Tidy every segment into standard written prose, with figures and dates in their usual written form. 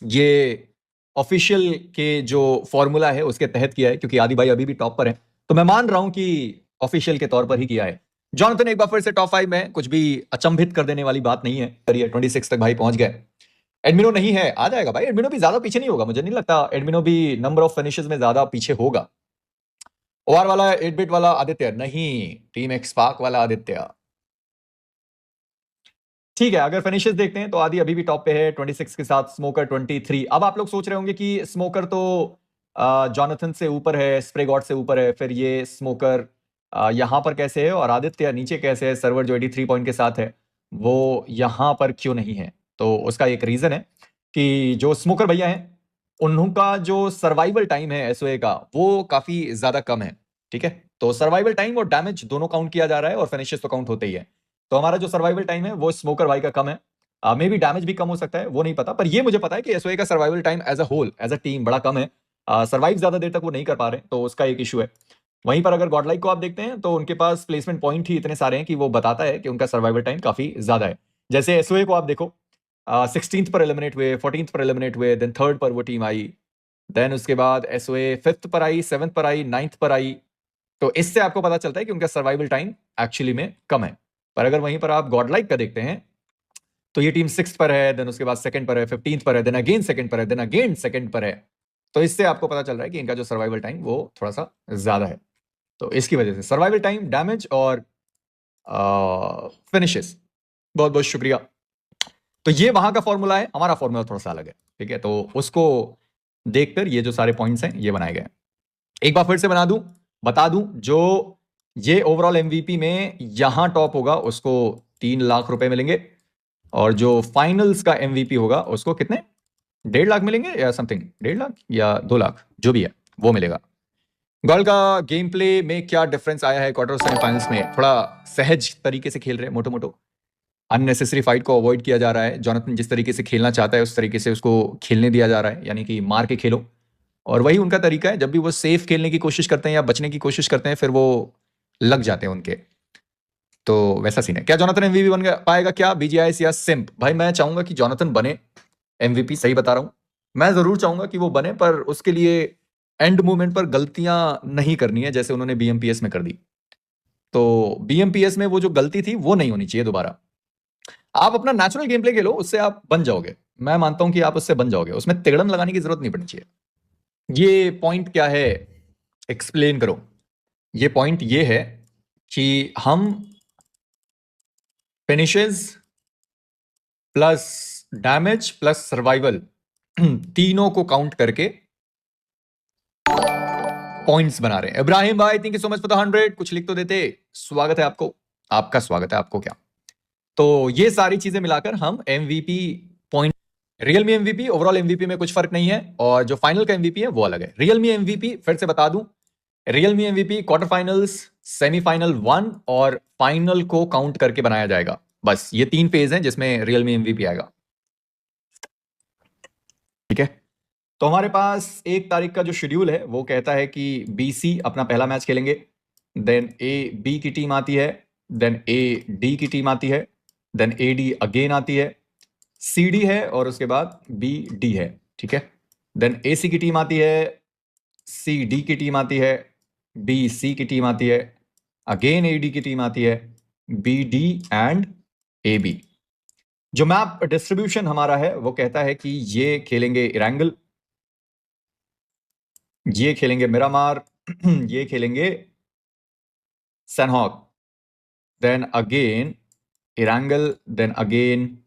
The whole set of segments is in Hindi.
ये ऑफिशियल के जो फॉर्मूला है उसके तहत किया है, क्योंकि आदि भाई अभी भी टॉप पर है, तो मैं मान रहा हूं कि ऑफिशियल के तौर पर ही किया है। जॉनथन एक बार फिर से टॉप 5 में, कुछ भी अचंभित कर देने वाली बात नहीं है। करिए 26 तक भाई पहुंच गए। एडमिनो नहीं है, आ जाएगा भाई। एडमिनो भी ज्यादा पीछे नहीं होगा, मुझे नहीं लगता एडमिनो भी नंबर ऑफ फिनिशेस में ज्यादा पीछे होगा। ओआर वाला 8 बिट वाला आदित्य नहीं, टीम एक्स पार्क वाला आदित्य। ठीक है, अगर फिनिशेस देखते हैं तो आदि अभी भी टॉप पे है 26 के साथ, स्मोकर 23। अब आप लोग सोच रहे होंगे कि स्मोकर तो जॉनथन से ऊपर है, स्प्रे गॉड से ऊपर है, फिर ये स्मोकर यहां पर कैसे है और आदित्य नीचे कैसे है? सर्वर जो 83 पॉइंट के साथ है वो यहां पर क्यों नहीं है? तो उसका एक रीजन है कि जो स्मोकर भैया हैं उनका जो सर्वाइवल टाइम है एसओए का वो काफी ज्यादा कम है। ठीक है, तो सर्वाइवल टाइम और डैमेज दोनों काउंट किया जा रहा है और फिनिशेस तो काउंट होते ही है। तो हमारा जो सर्वाइवल टाइम है वो स्मोकर भाई का कम है। मे बी डैमेज भी कम हो सकता है, वो नहीं पता, पर ये मुझे पता है कि एसओए का survival time as a whole, as a team बड़ा कम है। सर्वाइव ज्यादा देर तक वो नहीं कर पा रहे, तो उसका एक इशू है। वहीं पर अगर गॉडलाइक को आप देखते हैं तो उनके पास प्लेसमेंट पॉइंट ही इतने सारे हैं कि वो बताता है कि उनका सर्वाइवल टाइम काफी ज्यादा है। जैसे एसओए को आप देखो, 16th पर एलिमिनेट हुए, 14th पर एलिमिनेट हुए, देन 3rd पर वो टीम आई, देन उसके बाद एसओए 5th पर आई, 7th पर आई, 9th पर आई। तो इससे आपको पता चलता है कि उनका सर्वाइवल टाइम एक्चुअली में कम है। पर अगर वहीं पर आप गॉडलाइक का देखते हैं तो ये टीम 6th पर है, देन उसके बाद 2nd पर है, 15th पर है, देन अगेन 2nd पर है, देन अगेन 2nd पर है। तो इससे आपको पता चल रहा है कि इनका जो सर्वाइवल टाइम वो थोड़ा सा ज्यादा है। तो इसकी वजह से सर्वाइवल टाइम, डैमेज और फिनिशेस। बहुत बहुत शुक्रिया। तो ये वहां का फॉर्मूला है, हमारा फॉर्मूला थोड़ा सा अलग है। ठीक है, तो उसको देखकर ये जो सारे पॉइंट्स हैं ये बनाए गए। एक बार फिर से बता दूं, जो ये ओवरऑल एमवीपी में यहां टॉप होगा उसको 3 लाख रुपए मिलेंगे, और जो फाइनल्स का एमवीपी होगा उसको कितने, 1.5 लाख मिलेंगे या समथिंग, 1.5 लाख या 2 लाख जो भी है वो मिलेगा। गर्ल का गेम प्ले में क्या डिफरेंस आया है क्वार्टर सेमीफाइनल्स में? थोड़ा सहज तरीके से खेल रहे हैं, मोटो मोटो अननेसेसरी फाइट को अवॉइड किया जा रहा है। जॉनथन जिस तरीके से खेलना चाहता है उस तरीके से उसको खेलने दिया जा रहा है, यानी कि मार के खेलो, और वही उनका तरीका है। जब भी वो सेफ खेलने की कोशिश करते हैं या बचने की कोशिश करते हैं फिर वो लग जाते हैं उनके। तो वैसा सीन है। क्या जॉनथन एमवीपी बन पाएगा क्या बीजीआईएस या सिम्प? भाई मैं चाहूंगा कि जॉनथन बने एमवीपी, सही बता रहा हूं, मैं जरूर चाहूंगा कि वो बने, पर उसके लिए एंड मूवमेंट पर गलतियां नहीं करनी है जैसे उन्होंने बीएमपीएस में कर दी। तो बीएमपीएस में वो जो गलती थी वो नहीं होनी चाहिए दोबारा। आप अपना नेचुरल गेम प्ले खेलो, उससे आप बन जाओगे। मैं मानता हूं कि आप उससे बन जाओगे, उसमें तिगड़म लगाने की जरूरत नहीं पड़नी चाहिए। ये पॉइंट क्या है, एक्सप्लेन करो। ये पॉइंट ये है कि हम finishes plus damage plus survival तीनों को काउंट करके पॉइंट्स बना रहे हैं। इब्राहिम भाई thank you so much for the 100, कुछ लिख तो देते। स्वागत है आपको, आपका स्वागत है, आपको क्या। तो ये सारी चीजें मिलाकर हम MVP point, Realme MVP overall MVP में कुछ फर्क नहीं है, और जो फाइनल का एमवीपी है वो अलग है। रियलमी एमवीपी फिर से बता दूं, Realme MVP quarter finals, semifinal 1 और फाइनल को काउंट करके बनाया जाएगा। बस ये 3 फेज हैं जिसमें रियलमी एमवीपी आएगा। ठीक है, तो हमारे पास 1 तारीख का जो शेड्यूल है वो कहता है कि बीसी अपना पहला मैच खेलेंगे, देन ए बी की टीम आती है, देन ए डी की टीम आती है, देन ए डी अगेन आती है, सी डी है, और उसके बाद बी डी है। ठीक है, देन ए सी की टीम आती है, सी डी की टीम आती है, बी सी की टीम आती है, अगेन ए डी की टीम आती है, B D and A B. जो मैप डिस्ट्रीब्यूशन हमारा है वो कहता है कि ये खेलेंगे इरैंगल, ये खेलेंगे मिरामार, ये खेलेंगे Sanhok, then again Erangel, then again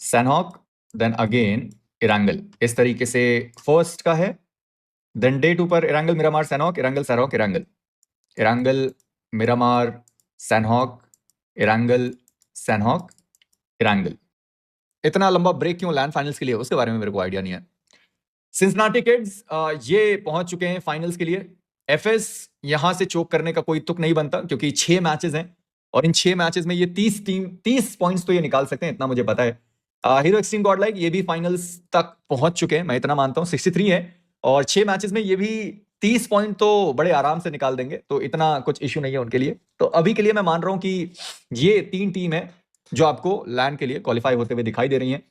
Sanhok, then again Erangel. इस तरीके से फर्स्ट का है। देन डे 2 पर Erangel Miramar Sanhok, Erangel Sanhok Erangel, Erangel Miramar Sanhok, Erangel Sanhok Erangel. इतना लंबा ब्रेक क्यों लैंड फाइनल्स के लिए, उसके बारे में मेरे को आइडिया नहीं है। सिंसिनाटी किड्स ये पहुंच चुके हैं फाइनल्स के लिए। एफएस यहां से चोक करने का कोई तुक नहीं बनता, क्योंकि 6 मैचेस हैं और इन 6 मैचेस में ये 30 पॉइंट्स तो ये निकाल सकते हैं, इतना मुझे पता है। हीरो एक्सट्रीम गॉडलाइक ये भी फाइनल्स तक पहुंच चुके हैं, मैं इतना मानता हूं। 63 है और 6 मैचेस में ये भी 30 पॉइंट तो बड़े आराम से निकाल देंगे, तो इतना कुछ इश्यू नहीं है उनके लिए। तो अभी के लिए मैं मान रहा हूं कि ये 3 टीम है जो आपको लैंड के लिए क्वालिफाई होते हुए दिखाई दे रही हैं।